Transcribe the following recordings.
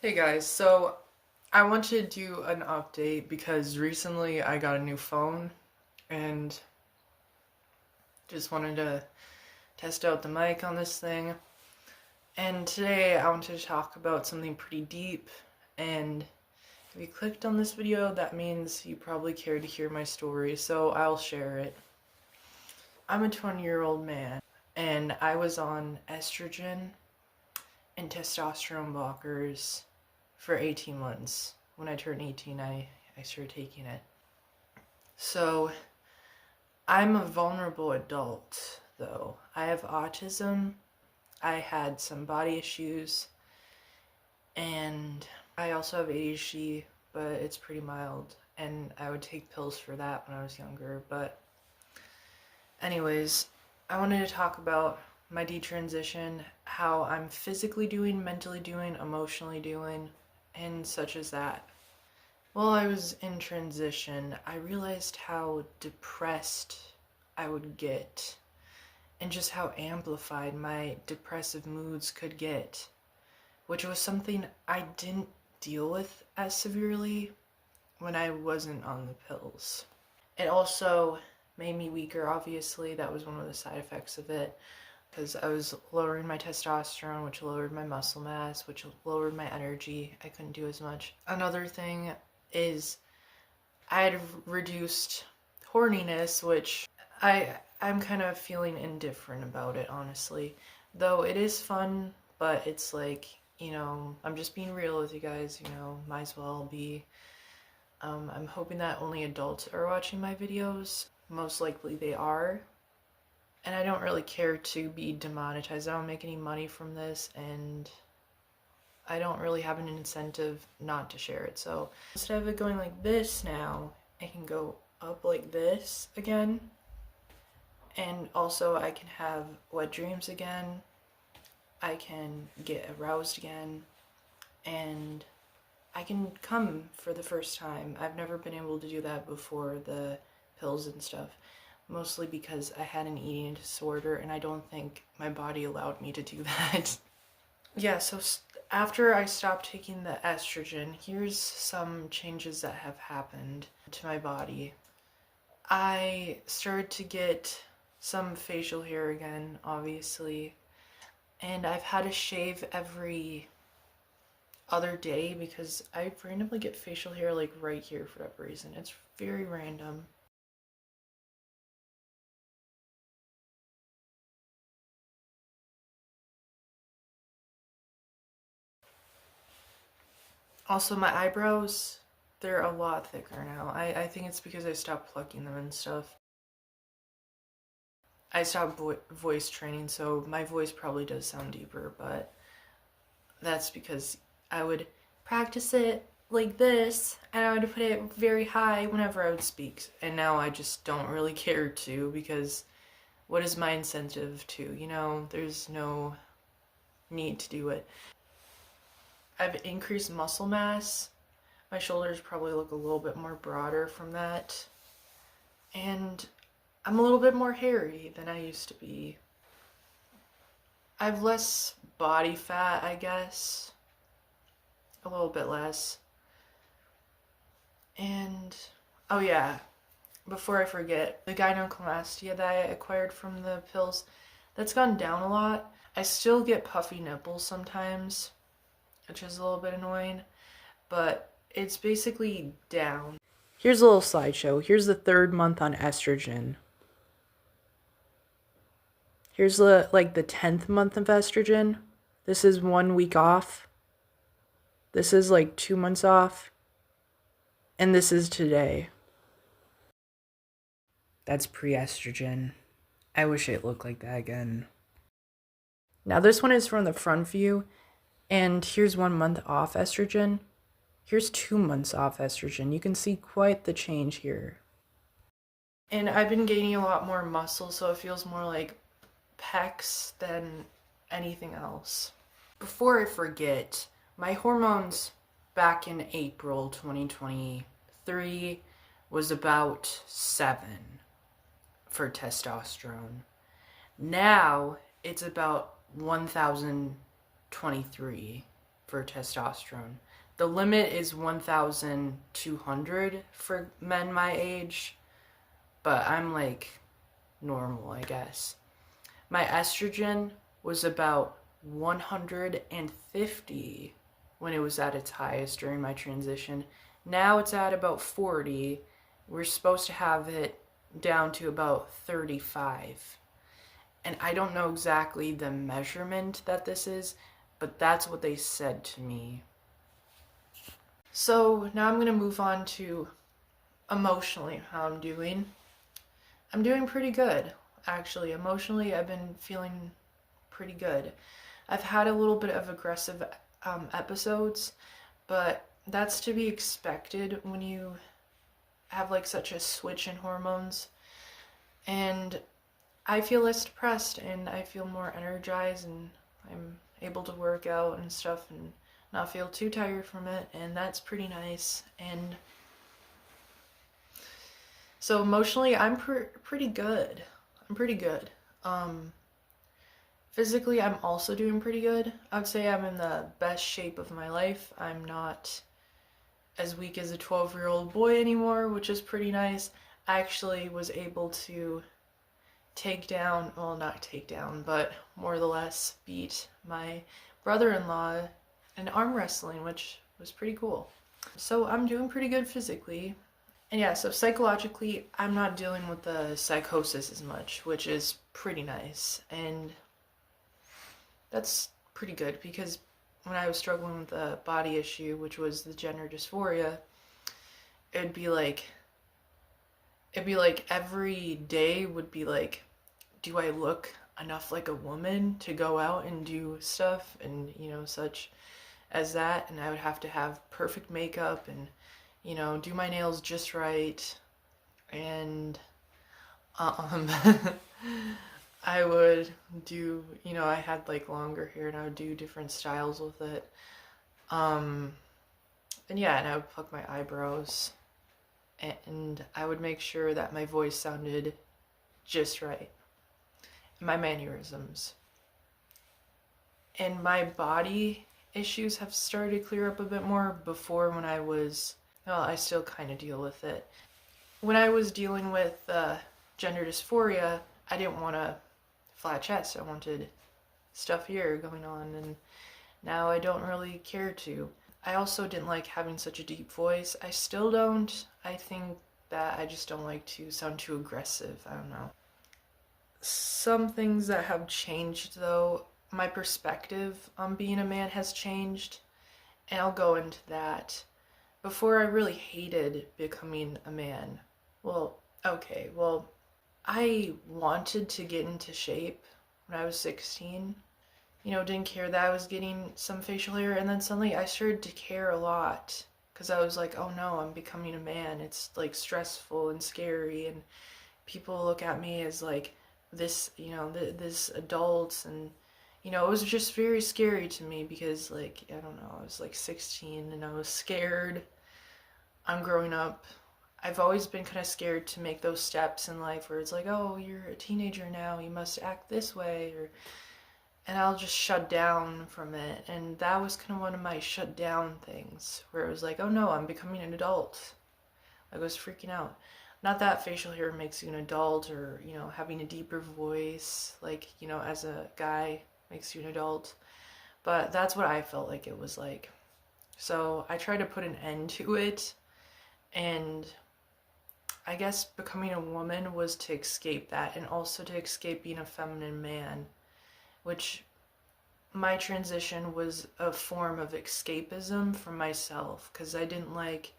Hey guys, so I want to do an update because recently I got a new phone and just wanted to test out the mic on this thing. And today I wanted to talk about something pretty deep, and if you clicked on this video, that means you probably care to hear my story, so I'll share it. I'm a 20-year-old man and I was on estrogen and testosterone blockers for 18 months. When I turned 18, I started taking it. So, I'm a vulnerable adult, though. I have autism, I had some body issues, and I also have ADHD, but it's pretty mild, and I would take pills for that when I was younger. But, anyways, I wanted to talk about my detransition, how I'm physically doing, mentally doing, emotionally doing, and such as that. While I was in transition, I realized how depressed I would get and just how amplified my depressive moods could get, which was something I didn't deal with as severely when I wasn't on the pills. It also made me weaker, obviously. That was one of the side effects of it, because I was lowering my testosterone, which lowered my muscle mass, which lowered my energy. I couldn't do as much. Another thing is I had reduced horniness, which I'm kind of feeling indifferent about it, honestly. Though it is fun, but it's like, I'm just being real with you guys, might as well be. I'm hoping that only adults are watching my videos. Most likely they are. And I don't really care to be demonetized. I don't make any money from this, and I don't really have an incentive not to share it. So instead of it going like this now, I can go up like this again. And also I can have wet dreams again. I can get aroused again. And I can come for the first time. I've never been able to do that before the pills and stuff. Mostly because I had an eating disorder and I don't think my body allowed me to do that. Yeah, so after I stopped taking the estrogen, here's some changes that have happened to my body. I started to get some facial hair again, obviously, and I've had to shave every other day because I randomly get facial hair like right here for whatever reason. It's very random. Also, my eyebrows, they're a lot thicker now. I think it's because I stopped plucking them and stuff. I stopped voice training, so my voice probably does sound deeper, but that's because I would practice it like this and I would put it very high whenever I would speak. And now I just don't really care to, because what is my incentive to? There's no need to do it. I've increased muscle mass. My shoulders probably look a little bit more broader from that. And I'm a little bit more hairy than I used to be. I have less body fat, I guess. A little bit less. And, oh yeah, before I forget, the gynecomastia that I acquired from the pills, that's gone down a lot. I still get puffy nipples sometimes, which is a little bit annoying, but it's basically down. Here's a little slideshow. Here's the 3rd month on estrogen. Here's the 10th month of estrogen. This is 1 week off. This is 2 months off. And this is today. That's pre-estrogen. I wish it looked like that again. Now this one is from the front view, and here's 1 month off estrogen. Here's 2 months off estrogen. You can see quite the change here. And I've been gaining a lot more muscle, so it feels more like pecs than anything else. Before I forget, my hormones back in April 2023 was about 7 for testosterone. Now it's about 1023. for testosterone. The limit is 1,200 for men my age, but I'm like normal, I guess. My estrogen was about 150 when it was at its highest during my transition. Now it's at about 40. We're supposed to have it down to about 35. And I don't know exactly the measurement that this is, but that's what they said to me. So now I'm going to move on to emotionally how I'm doing. I'm doing pretty good, actually. Emotionally, I've been feeling pretty good. I've had a little bit of aggressive episodes, but that's to be expected when you have like such a switch in hormones. And I feel less depressed and I feel more energized, and I'm able to work out and stuff and not feel too tired from it, and that's pretty nice. And so emotionally, I'm pretty good. I'm pretty good. Physically, I'm also doing pretty good. I would say I'm in the best shape of my life. I'm not as weak as a 12-year-old boy anymore, which is pretty nice. I actually was able to not take down, but more or less beat my brother-in-law in arm wrestling, which was pretty cool. So I'm doing pretty good physically. And yeah, so psychologically, I'm not dealing with the psychosis as much, which is pretty nice. And that's pretty good because when I was struggling with the body issue, which was the gender dysphoria, it'd be like every day would be like, do I look enough like a woman to go out and do stuff and, such as that? And I would have to have perfect makeup and, do my nails just right. And, I would do, I had like longer hair and I would do different styles with it. And yeah, and I would pluck my eyebrows and I would make sure that my voice sounded just right. My mannerisms. And my body issues have started to clear up a bit more. Before, when I still kind of deal with it. When I was dealing with gender dysphoria, I didn't want a flat chest. I wanted stuff here going on, and now I don't really care to. I also didn't like having such a deep voice. I still don't. I think that I just don't like to sound too aggressive. I don't know. Some things that have changed, though, my perspective on being a man has changed, and I'll go into that. Before, I really hated becoming a man. I wanted to get into shape when I was 16. Didn't care that I was getting some facial hair, and then suddenly I started to care a lot because I was like, oh no, I'm becoming a man. It's like stressful and scary, and people look at me as like this, this adult, and it was just very scary to me because, like, I don't know, I was like 16 and I was scared. I'm growing up. I've always been kind of scared to make those steps in life where it's like, oh, you're a teenager now, you must act this way, and I'll just shut down from it. And that was kind of one of my shut down things, where it was like, oh no, I'm becoming an adult. I was freaking out. Not that facial hair makes you an adult, or, having a deeper voice, like, as a guy makes you an adult. But that's what I felt like it was like. So I tried to put an end to it, and I guess becoming a woman was to escape that, and also to escape being a feminine man, which my transition was a form of escapism from myself, because I didn't like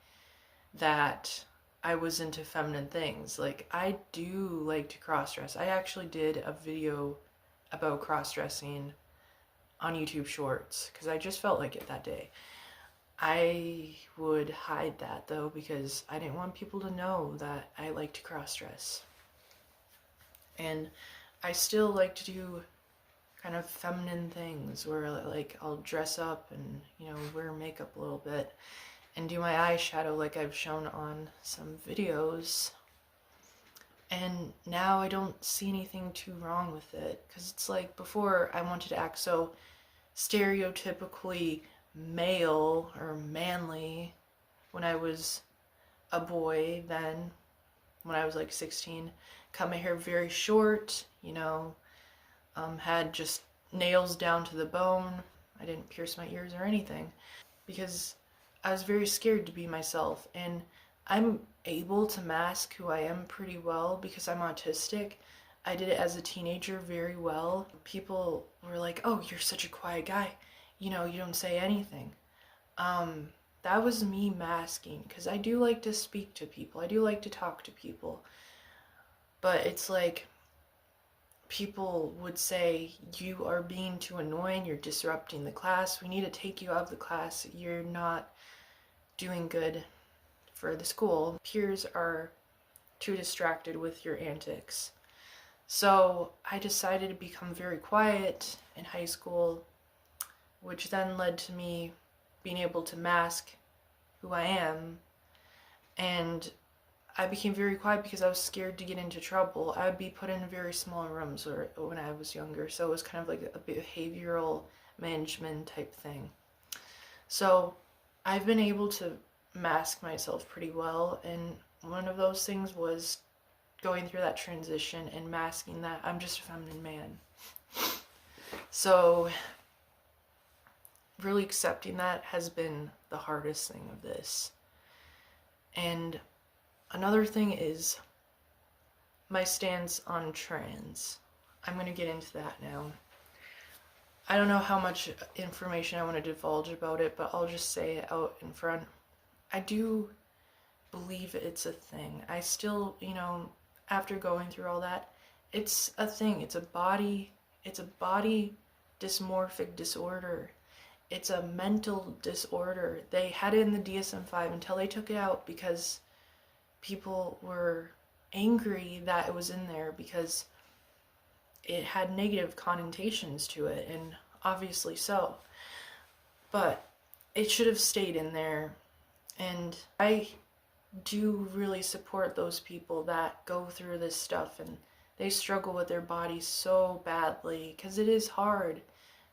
that I was into feminine things. Like, I do like to cross-dress. I actually did a video about cross-dressing on YouTube Shorts, because I just felt like it that day. I would hide that, though, because I didn't want people to know that I like to cross-dress. And I still like to do kind of feminine things where, like, I'll dress up and, wear makeup a little bit and do my eyeshadow like I've shown on some videos. And now I don't see anything too wrong with it, because it's like, before I wanted to act so stereotypically male or manly when I was a boy then, when I was like 16. Cut my hair very short, had just nails down to the bone. I didn't pierce my ears or anything because I was very scared to be myself. And I'm able to mask who I am pretty well because I'm autistic. I did it as a teenager very well. People were like, "Oh, you're such a quiet guy. You don't say anything." That was me masking because I do like to speak to people. I do like to talk to people. But it's like people would say, "You are being too annoying. You're disrupting the class. We need to take you out of the class. You're not doing good for the school. Peers are too distracted with your antics." So I decided to become very quiet in high school, which then led to me being able to mask who I am. And I became very quiet because I was scared to get into trouble. I would be put in very small rooms when I was younger, so it was kind of like a behavioral management type thing. So I've been able to mask myself pretty well, and one of those things was going through that transition and masking that I'm just a feminine man. So really accepting that has been the hardest thing of this. And another thing is my stance on trans. I'm going to get into that now. I don't know how much information I want to divulge about it, but I'll just say it out in front. I do believe it's a thing. I still, after going through all that, it's a thing. It's a body dysmorphic disorder. It's a mental disorder. They had it in the DSM-5 until they took it out because people were angry that it was in there because it had negative connotations to it, and obviously so. But it should have stayed in there, and I do really support those people that go through this stuff and they struggle with their bodies so badly because it is hard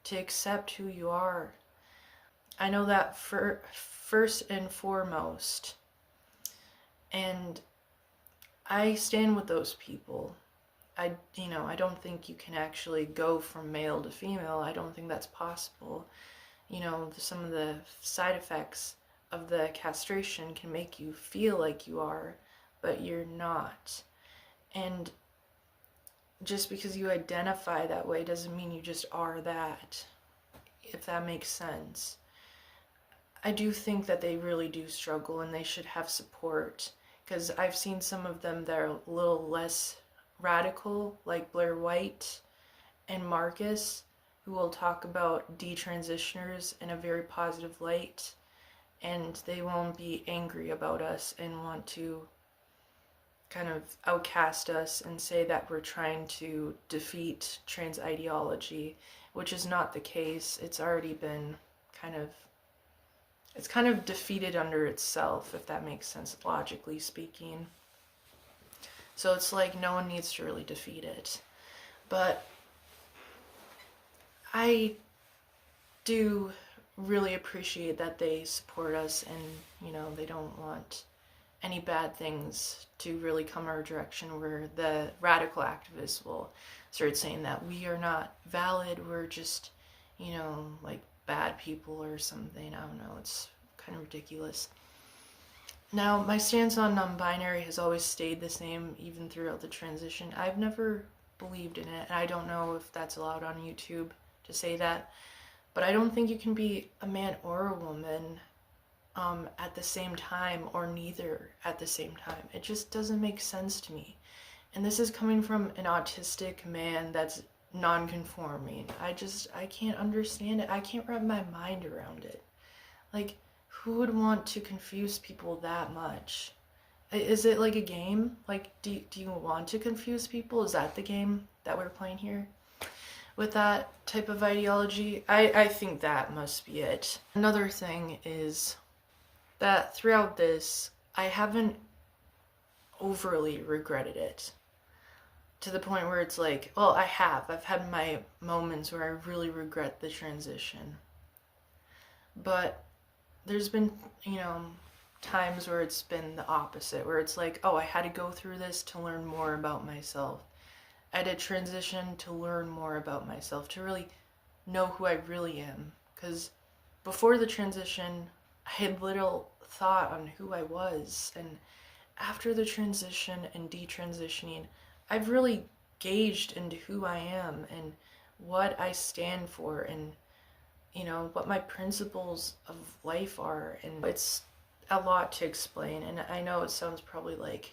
to accept who you are. I know that first and foremost, and I stand with those people. I don't think you can actually go from male to female. I don't think that's possible. Some of the side effects of the castration can make you feel like you are, but you're not. And just because you identify that way doesn't mean you just are that, if that makes sense. I do think that they really do struggle and they should have support, because I've seen some of them that are a little less radical, like Blair White and Marcus, who will talk about detransitioners in a very positive light, and they won't be angry about us and want to kind of outcast us and say that we're trying to defeat trans ideology, which is not the case. It's already been it's kind of defeated under itself, if that makes sense, logically speaking. So it's like no one needs to really defeat it. But I do really appreciate that they support us, and they don't want any bad things to really come our direction, where the radical activists will start saying that we are not valid, we're just like bad people or something. I don't know, it's kind of ridiculous. Now, my stance on non-binary has always stayed the same even throughout the transition. I've never believed in it, and I don't know if that's allowed on YouTube to say that, but I don't think you can be a man or a woman at the same time, or neither at the same time. It just doesn't make sense to me. And this is coming from an autistic man that's non-conforming. I can't understand it. I can't wrap my mind around it. Like, who would want to confuse people that much? Is it like a game? Like, do you want to confuse people? Is that the game that we're playing here? With that type of ideology? I think that must be it. Another thing is that throughout this, I haven't overly regretted it. To the point where it's like, well, I've had my moments where I really regret the transition. But there's been, times where it's been the opposite, where it's like, oh, I had to go through this to learn more about myself. I had to transition to learn more about myself, to really know who I really am. Because before the transition, I had little thought on who I was. And after the transition and detransitioning, I've really gauged into who I am and what I stand for, and what my principles of life are. And it's a lot to explain, and I know it sounds probably like,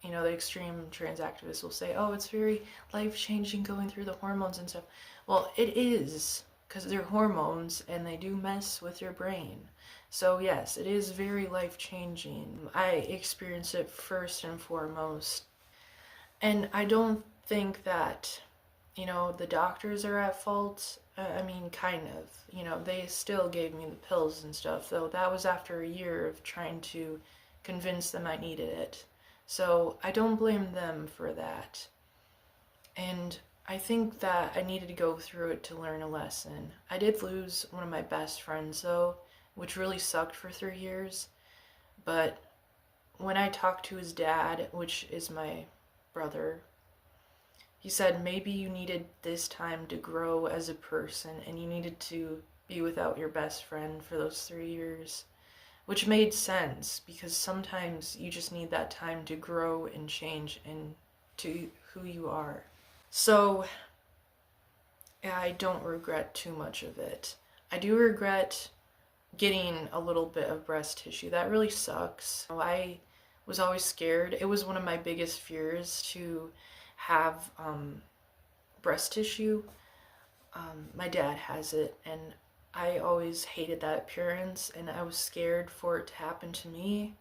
the extreme trans activists will say, oh, it's very life-changing going through the hormones and stuff. Well, it is, because they're hormones and they do mess with your brain. So yes, it is very life-changing. I experience it first and foremost. And I don't think that, the doctors are at fault. I mean, kind of. They still gave me the pills and stuff, though that was after a year of trying to convince them I needed it. So I don't blame them for that. And I think that I needed to go through it to learn a lesson. I did lose one of my best friends, though, which really sucked for 3 years. But when I talked to his dad, which is my brother, he said maybe you needed this time to grow as a person and you needed to be without your best friend for those 3 years. Which made sense, because sometimes you just need that time to grow and change into who you are. So, yeah, I don't regret too much of it. I do regret getting a little bit of breast tissue. That really sucks. I was always scared. It was one of my biggest fears to have breast tissue. My dad has it, and I always hated that appearance, and I was scared for it to happen to me.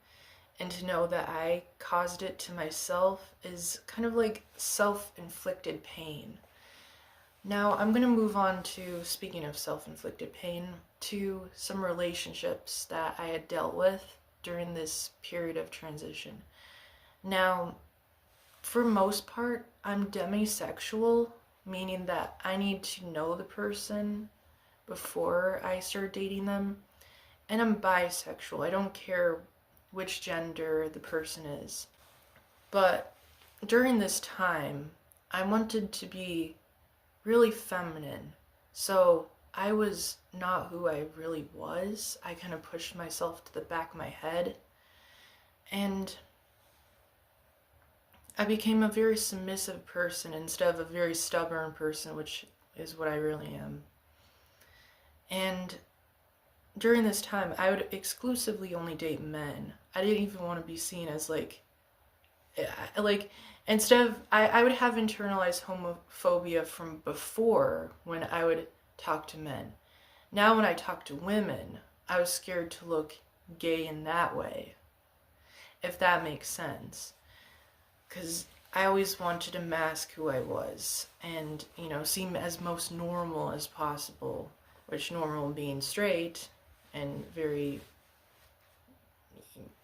And to know that I caused it to myself is kind of like self-inflicted pain. Now I'm going to move on to, speaking of self-inflicted pain, to some relationships that I had dealt with during this period of transition. Now, for most part, I'm demisexual, meaning that I need to know the person before I start dating them. And I'm bisexual. I don't care which gender the person is. But during this time, I wanted to be really feminine. So I was not who I really was. I kind of pushed myself to the back of my head. And I became a very submissive person instead of a very stubborn person, which is what I really am. And during this time, I would exclusively only date men. I didn't even want to be seen as like, instead of, I would have internalized homophobia from before when I would talk to men. Now when I talk to women, I was scared to look gay in that way, if that makes sense. Because I always wanted to mask who I was and, seem as most normal as possible, which normal being straight and very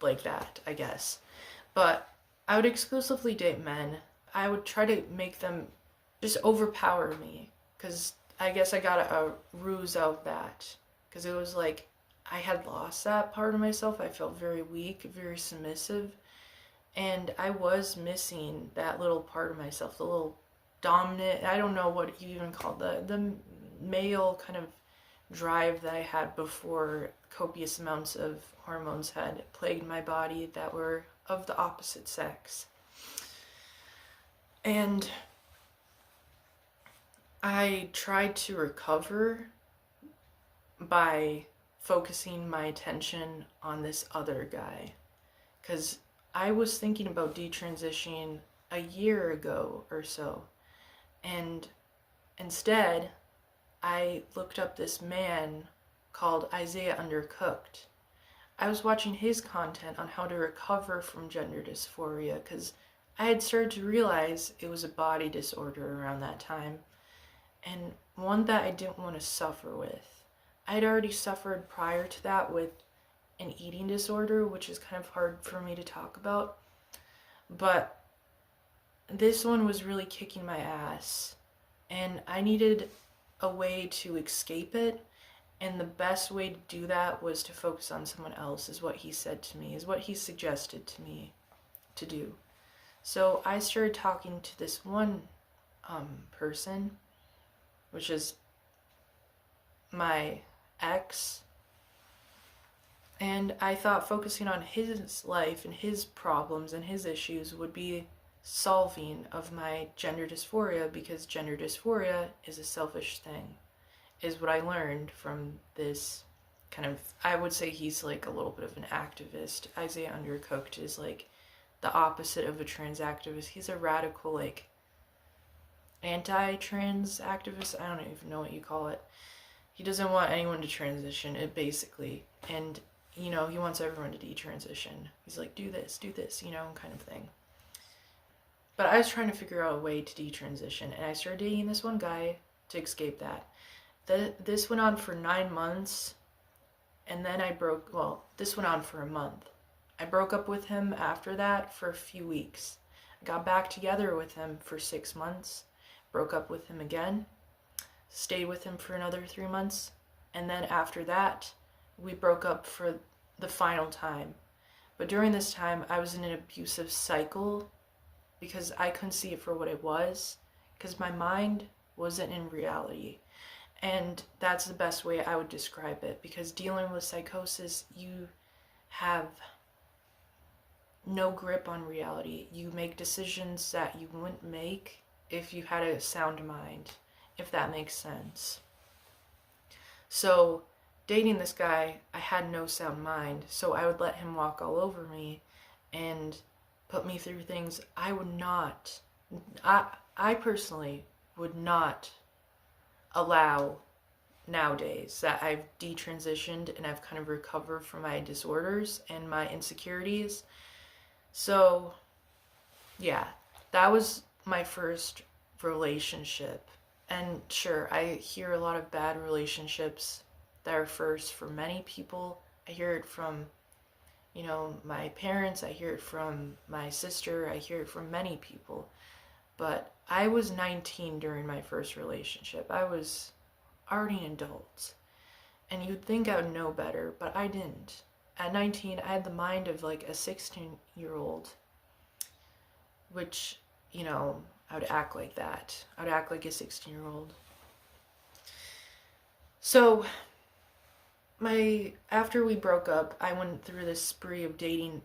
like that, I guess. But I would exclusively date men. I would try to make them just overpower me, because I guess I got a ruse out that, because it was like I had lost that part of myself. I felt very weak, very submissive, and I was missing that little part of myself, the little dominant, I don't know what you even call the male kind of drive that I had before copious amounts of hormones had plagued my body that were of the opposite sex. And I tried to recover by focusing my attention on this other guy, because I was thinking about detransitioning a year ago or so, and instead I looked up this man called Isaiah Undercooked. I was watching his content on how to recover from gender dysphoria, because I had started to realize it was a body disorder around that time, and one that I didn't want to suffer with. I had already suffered prior to that with an eating disorder, which is kind of hard for me to talk about, but this one was really kicking my ass, and I needed a way to escape it And the best way to do that was to focus on someone else, is what he said to me, is what he suggested to me to do. So I started talking to this one person, which is my ex, and I thought focusing on his life and his problems and his issues would be solving of my gender dysphoria, because gender dysphoria is a selfish thing, is what I learned from this kind of, I would say he's like a little bit of an activist. Isaiah Undercooked is like the opposite of a trans activist. He's a radical, like, anti-trans activist. I don't even know what you call it. He doesn't want anyone to transition, it basically. And, you know, he wants everyone to detransition. He's like, do this, you know, kind of thing. But I was trying to figure out a way to detransition, and I started dating this one guy to escape that. This went on for 9 months, and then this went on for a month. I broke up with him after that for a few weeks. I got back together with him for 6 months, broke up with him again, stayed with him for another 3 months, and then after that, we broke up for the final time. But during this time, I was in an abusive cycle because I couldn't see it for what it was, because my mind wasn't in reality. And that's the best way I would describe it, because dealing with psychosis, you have no grip on reality. You make decisions that you wouldn't make if you had a sound mind, if that makes sense. So dating this guy, I had no sound mind, so I would let him walk all over me and put me through things I would not, I personally would not allow nowadays, that I've detransitioned and I've kind of recovered from my disorders and my insecurities. So yeah, that was my first relationship. And sure, I hear a lot of bad relationships that are first for many people. I hear it from, you know, my parents, I hear it from my sister, I hear it from many people. But I was 19 during my first relationship. I was already an adult. And you'd think I would know better, but I didn't. At 19, I had the mind of like a 16-year-old, which, you know, I would act like that. I would act like a 16-year-old. So after we broke up, I went through this spree of dating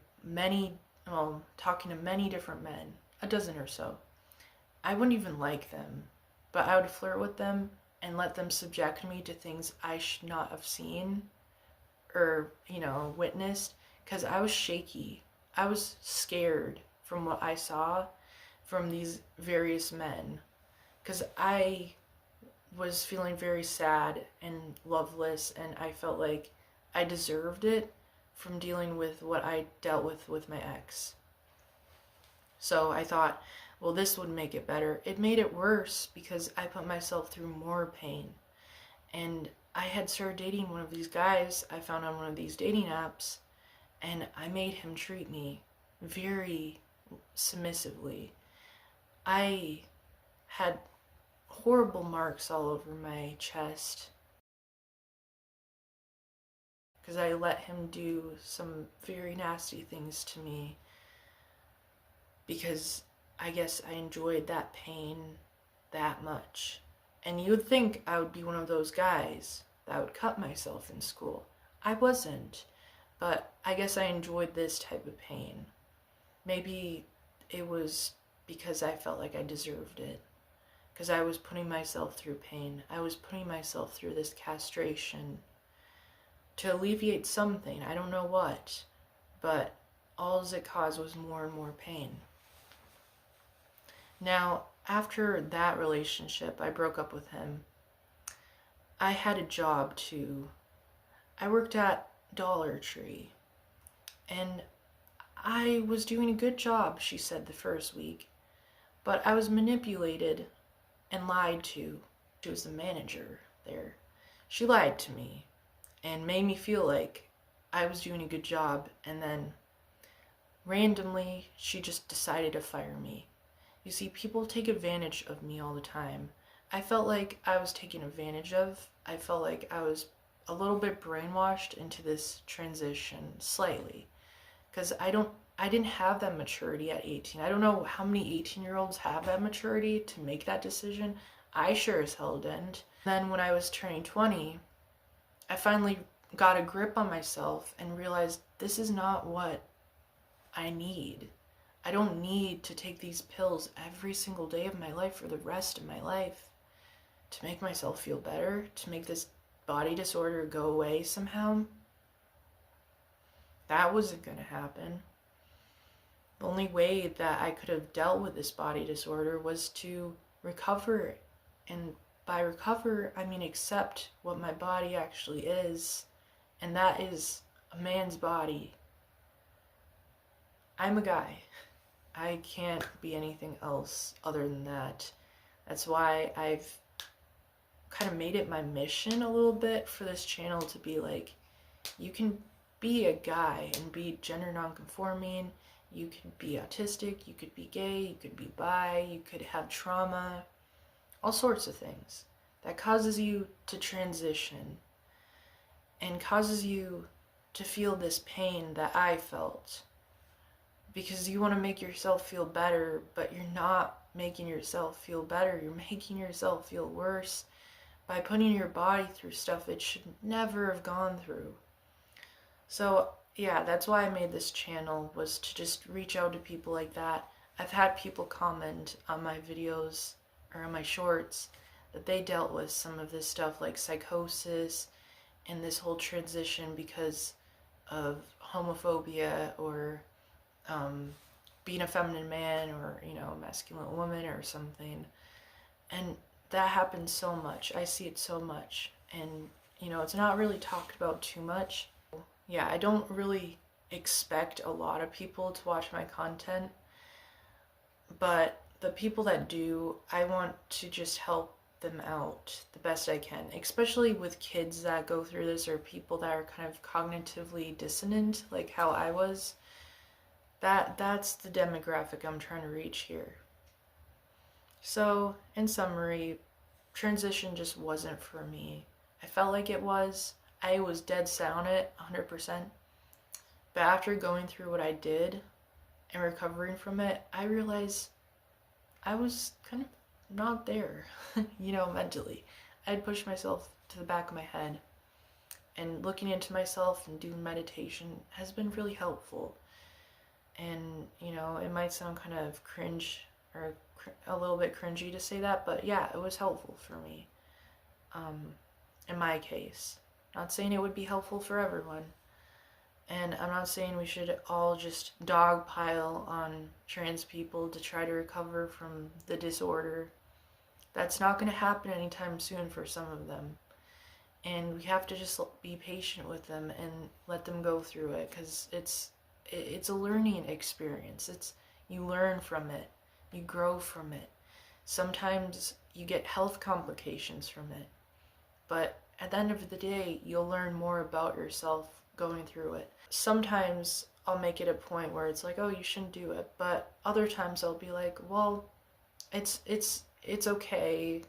talking to many different men, a dozen or so. I wouldn't even like them, but I would flirt with them and let them subject me to things I should not have seen or, you know, witnessed, because I was shaky. I was scared from what I saw from these various men, because I was feeling very sad and loveless, and I felt like I deserved it from dealing with what I dealt with my ex. So I thought, well, this would make it better. It made it worse because I put myself through more pain. And I had started dating one of these guys I found on one of these dating apps, and I made him treat me very submissively. I had horrible marks all over my chest because I let him do some very nasty things to me, because I guess I enjoyed that pain that much. And you would think I would be one of those guys that would cut myself in school. I wasn't, but I guess I enjoyed this type of pain. Maybe it was because I felt like I deserved it, because I was putting myself through pain. I was putting myself through this castration to alleviate something. I don't know what, but all it caused was more and more pain. Now, after that relationship, I broke up with him. I had a job too. I worked at Dollar Tree, and I was doing a good job, she said the first week, but I was manipulated and lied to. She was the manager there. She lied to me and made me feel like I was doing a good job, and then randomly she just decided to fire me. You see, people take advantage of me all the time. I felt like I was taken advantage of. I felt like I was a little bit brainwashed into this transition slightly, because I didn't have that maturity at 18. I don't know how many 18-year-olds have that maturity to make that decision. I sure as hell didn't. Then when I was turning 20, I finally got a grip on myself and realized this is not what I need. I don't need to take these pills every single day of my life for the rest of my life to make myself feel better, to make this body disorder go away somehow. That wasn't going to happen. The only way that I could have dealt with this body disorder was to recover. And by recover, I mean accept what my body actually is. And that is a man's body. I'm a guy. I can't be anything else other than that. That's why I've kind of made it my mission a little bit for this channel to be like, you can be a guy and be gender non-conforming, you could be autistic, you could be gay, you could be bi, you could have trauma, all sorts of things that causes you to transition and causes you to feel this pain that I felt, because you want to make yourself feel better, but you're not making yourself feel better, you're making yourself feel worse by putting your body through stuff it should never have gone through. So yeah, that's why I made this channel, was to just reach out to people like that. I've had people comment on my videos or on my shorts that they dealt with some of this stuff like psychosis and this whole transition because of homophobia or being a feminine man or, you know, a masculine woman or something. And that happens so much. I see it so much. And, you know, it's not really talked about too much. Yeah, I don't really expect a lot of people to watch my content, but the people that do, I want to just help them out the best I can, especially with kids that go through this or people that are kind of cognitively dissonant, like how I was. That's the demographic I'm trying to reach here. So, in summary, transition just wasn't for me. I felt like it was. I was dead set on it, 100%. But after going through what I did and recovering from it, I realized I was kind of not there, you know, mentally. I'd pushed myself to the back of my head. And looking into myself and doing meditation has been really helpful. And, you know, it might sound kind of cringe or a little bit cringy to say that, but yeah, it was helpful for me, in my case. Not saying it would be helpful for everyone, and I'm not saying we should all just dogpile on trans people to try to recover from the disorder. That's not going to happen anytime soon for some of them, and we have to just be patient with them and let them go through it, because it's a learning experience. You learn from it, you grow from it. Sometimes you get health complications from it, but at the end of the day, you'll learn more about yourself going through it. Sometimes I'll make it a point where it's like, oh, you shouldn't do it, but other times I'll be like, well, it's okay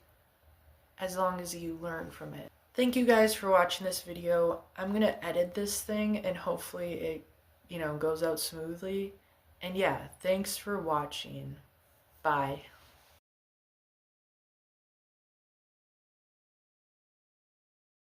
as long as you learn from it. Thank you guys for watching this video. I'm gonna edit this thing and hopefully it, you know, goes out smoothly. And yeah, thanks for watching. Bye.